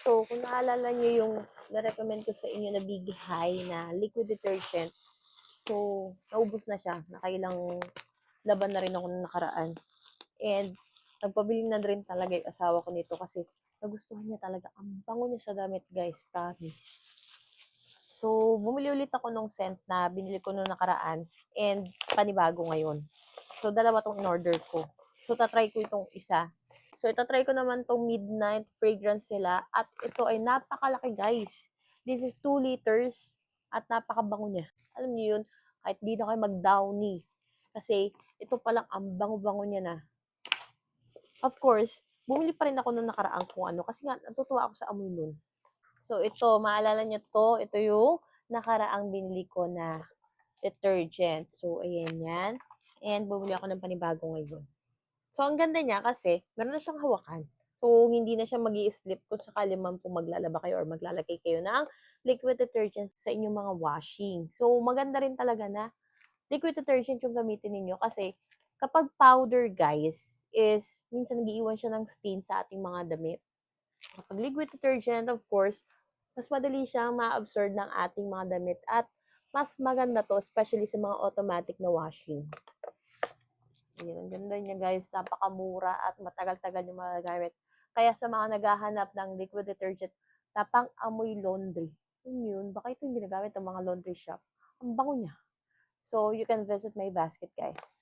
ito, kung naalala niyo yung na-recommend ko sa inyo na Big High na liquid detergent. So, naubos na siya. Nakailang laban na rin ako nung nakaraan. And, nagpabili na rin talaga yung asawa ko nito kasi nagustuhan niya talaga. Ang bango niya sa damit, guys. Promise. So, bumili ulit ako nung scent na binili ko nung nakaraan and panibago ngayon. So, dalawa tong in-order ko. So, tatry ko itong isa. So, itatry ko naman tong Midnight Fragrance nila. At ito ay napakalaki, guys. This is 2 liters at napakabango niya. Alam niyo yun, kahit di na kayo mag-downy. Kasi, ito palang ang bango-bango niya na. Of course, bumili pa rin ako nung nakaraan kung ano. Kasi nga, natutuwa ako sa amoy nun. So, ito, maalala nyo to. Ito yung nakaraang binili ko na detergent. So, ayan yan. And, bumili ako ng panibago ngayon. So, ang ganda niya kasi, meron na siyang hawakan. So, hindi na siya mag-i-slip kung sakali man po maglalaba kayo or maglalagay kayo ng liquid detergent sa inyong mga washing. So, maganda rin talaga na liquid detergent yung gamitin ninyo kasi kapag powder, guys, is minsan nag-iiwan siya ng stain sa ating mga damit. Kapag liquid detergent, of course, mas madali siyang ma-absorb ng ating mga damit at mas maganda to, especially sa mga automatic na washing. Ayan, ang ganda niya guys, napakamura at matagal-tagal yung magagamit. Kaya sa mga naghahanap ng liquid detergent na pang-amoy laundry, yun, baka ito yung ginagamit ng mga laundry shop. Ang bango niya. So, you can visit my basket guys.